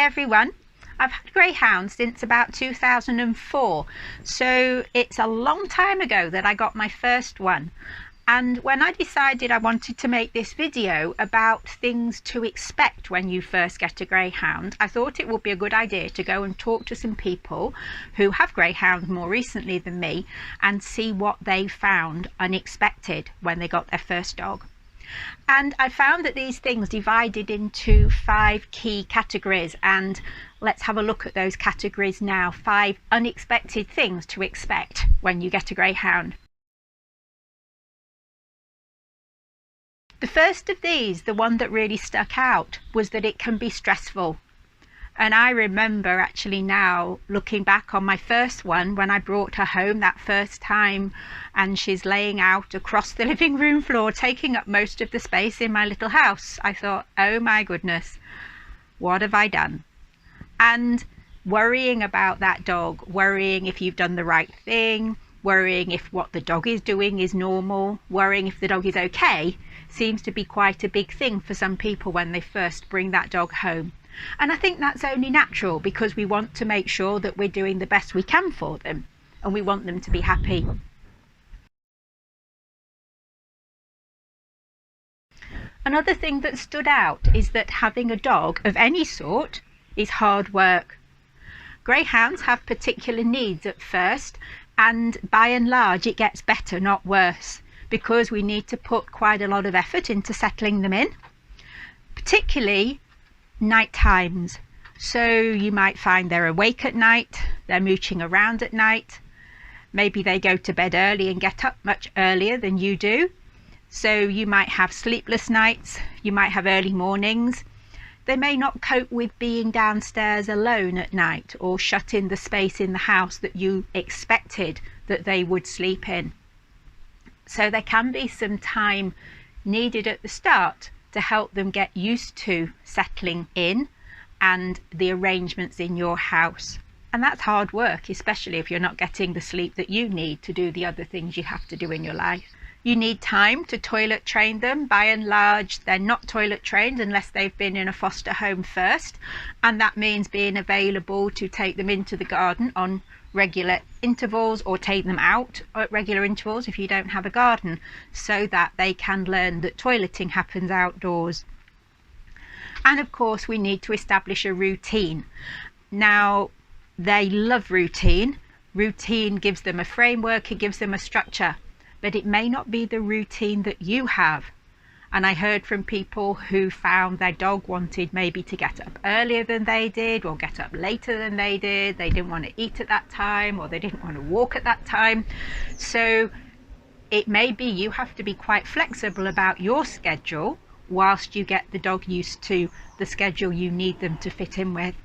Hi everyone. I've had Greyhound since about 2004, so it's a long time ago that I got my first one. And when I decided I wanted to make this video about things to expect when you first get a Greyhound, I thought it would be a good idea to go and talk to some people who have Greyhounds more recently than me and see what they found unexpected when they got their first dog. And I found that these things divided into 5 key categories, and let's have a look at those categories now. 5 unexpected things to expect when you get a Greyhound. The first of these, the one that really stuck out, was that it can be stressful. And I remember actually now looking back on my first one when I brought her home that first time, and she's laying out across the living room floor, taking up most of the space in my little house. I thought, oh my goodness, what have I done? And worrying about that dog, worrying if you've done the right thing, worrying if what the dog is doing is normal, worrying if the dog is okay, seems to be quite a big thing for some people when they first bring that dog home. And I think that's only natural, because we want to make sure that we're doing the best we can for them and we want them to be happy. Another thing that stood out is that having a dog of any sort is hard work. Greyhounds have particular needs at first, and by and large it gets better, not worse, because we need to put quite a lot of effort into settling them in, particularly night times. So you might find they're awake at night, they're mooching around at night, maybe they go to bed early and get up much earlier than you do. So you might have sleepless nights, you might have early mornings. They may not cope with being downstairs alone at night or shut in the space in the house that you expected that they would sleep in. So there can be some time needed at the start to help them get used to settling in and the arrangements in your house. And that's hard work, especially if you're not getting the sleep that you need to do the other things you have to do in your life. You need time to toilet train them. By and large, they're not toilet trained unless they've been in a foster home first, and that means being available to take them into the garden on regular intervals or take them out at regular intervals if you don't have a garden, so that they can learn that toileting happens outdoors. And of course we need to establish a routine. Now they love routine. Routine gives them a framework, it gives them a structure, but it may not be the routine that you have. And I heard from people who found their dog wanted maybe to get up earlier than they did, or get up later than they did. They didn't want to eat at that time, or they didn't want to walk at that time. So it may be you have to be quite flexible about your schedule whilst you get the dog used to the schedule you need them to fit in with.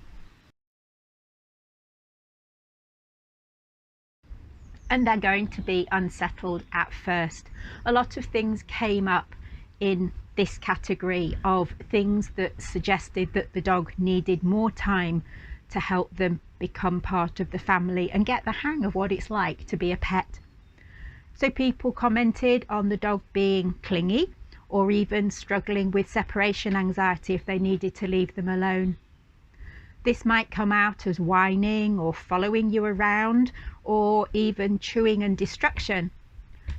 And they're going to be unsettled at first. A lot of things came up in this category of things that suggested that the dog needed more time to help them become part of the family and get the hang of what it's like to be a pet. So people commented on the dog being clingy, or even struggling with separation anxiety if they needed to leave them alone. This might come out as whining or following you around, or even chewing and distraction.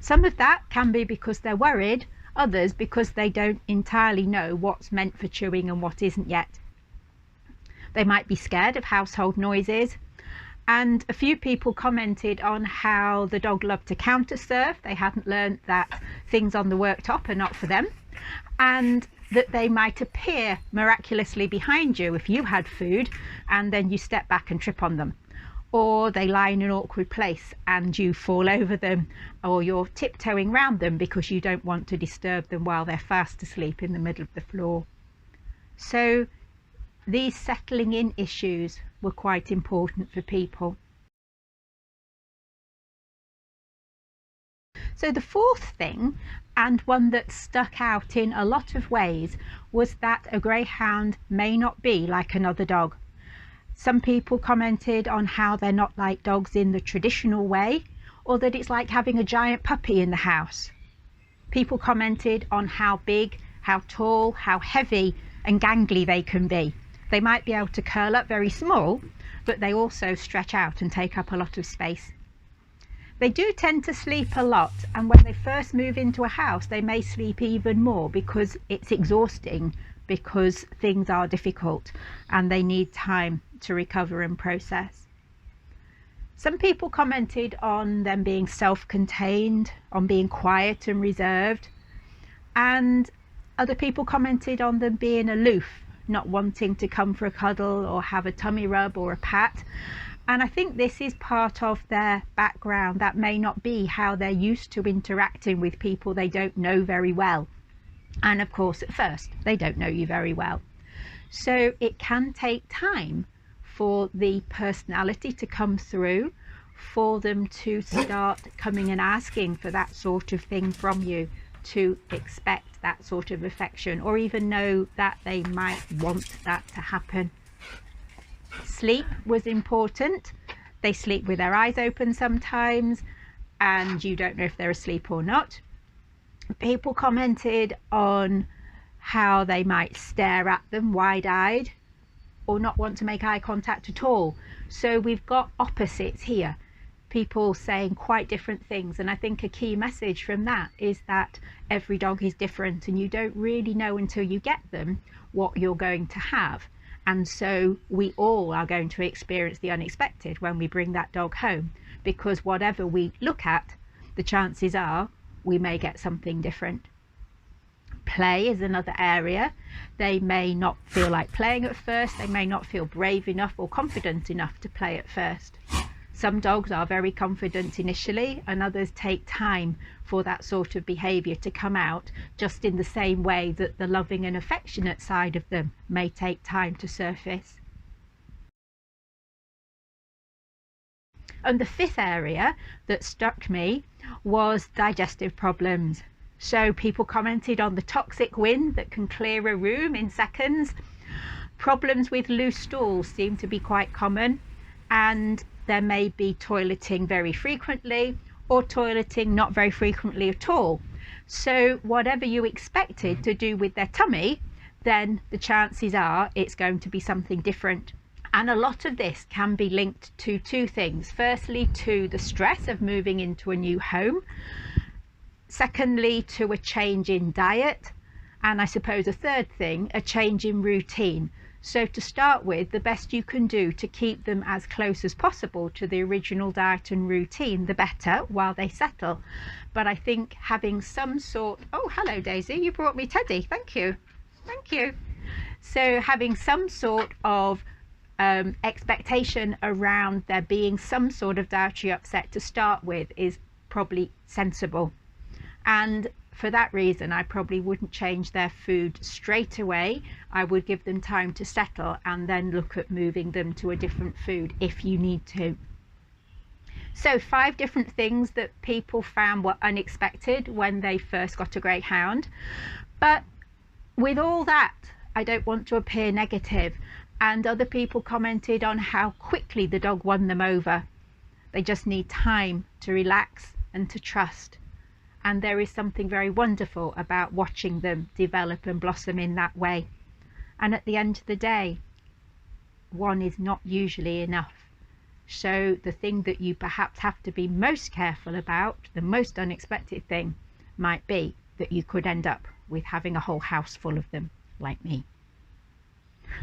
Some of that can be because they're worried, others because they don't entirely know what's meant for chewing and what isn't yet. They might be scared of household noises, and a few people commented on how the dog loved to counter surf. They hadn't learned that things on the worktop are not for them, and that they might appear miraculously behind you if you had food and then you step back and trip on them, or they lie in an awkward place and you fall over them, or you're tiptoeing round them because you don't want to disturb them while they're fast asleep in the middle of the floor. So these settling in issues were quite important for people. So the fourth thing, and one that stuck out in a lot of ways, was that a Greyhound may not be like another dog. Some people commented on how they're not like dogs in the traditional way, or that it's like having a giant puppy in the house. People commented on how big, how tall, how heavy and gangly they can be. They might be able to curl up very small, but they also stretch out and take up a lot of space. They do tend to sleep a lot, and when they first move into a house they may sleep even more because it's exhausting, because things are difficult and they need time to recover and process. Some people commented on them being self-contained, on being quiet and reserved, and other people commented on them being aloof, not wanting to come for a cuddle or have a tummy rub or a pat. And I think this is part of their background. That may not be how they're used to interacting with people they don't know very well. And of course, at first, they don't know you very well. So it can take time for the personality to come through, for them to start coming and asking for that sort of thing from you, to expect that sort of affection, or even know that they might want that to happen. Sleep was important. They sleep with their eyes open sometimes, and you don't know if they're asleep or not. People commented on how they might stare at them wide-eyed or not want to make eye contact at all. So we've got opposites here, people saying quite different things. And I think a key message from that is that every dog is different, and you don't really know until you get them what you're going to have. And so we all are going to experience the unexpected when we bring that dog home, because whatever we look at, the chances are we may get something different. Play is another area. They may not feel like playing at first. They may not feel brave enough or confident enough to play at first. Some dogs are very confident initially, and others take time for that sort of behaviour to come out, just in the same way that the loving and affectionate side of them may take time to surface. And the fifth area that struck me was digestive problems. So people commented on the toxic wind that can clear a room in seconds. Problems with loose stools seem to be quite common, and there may be toileting very frequently or toileting not very frequently at all. So whatever you expected to do with their tummy, then the chances are it's going to be something different. And a lot of this can be linked to two things. Firstly, to the stress of moving into a new home. Secondly, to a change in diet. And I suppose a third thing, a change in routine. So to start with, the best you can do to keep them as close as possible to the original diet and routine, the better, while they settle. But I think having some sort... Oh, hello Daisy, you brought me Teddy. Thank you. Thank you. So having some sort of expectation around there being some sort of dietary upset to start with is probably sensible. And for that reason, I probably wouldn't change their food straight away. I would give them time to settle and then look at moving them to a different food if you need to. So 5 different things that people found were unexpected when they first got a Greyhound. But with all that, I don't want to appear negative. And other people commented on how quickly the dog won them over. They just need time to relax and to trust. And there is something very wonderful about watching them develop and blossom in that way. And at the end of the day, one is not usually enough. So the thing that you perhaps have to be most careful about, the most unexpected thing, might be that you could end up with having a whole house full of them, like me.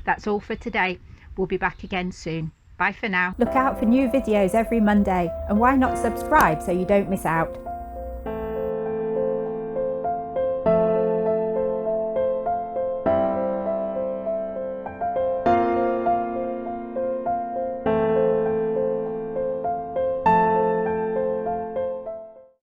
That's all for today. We'll be back again soon. Bye for now. Look out for new videos every Monday, and why not subscribe so you don't miss out.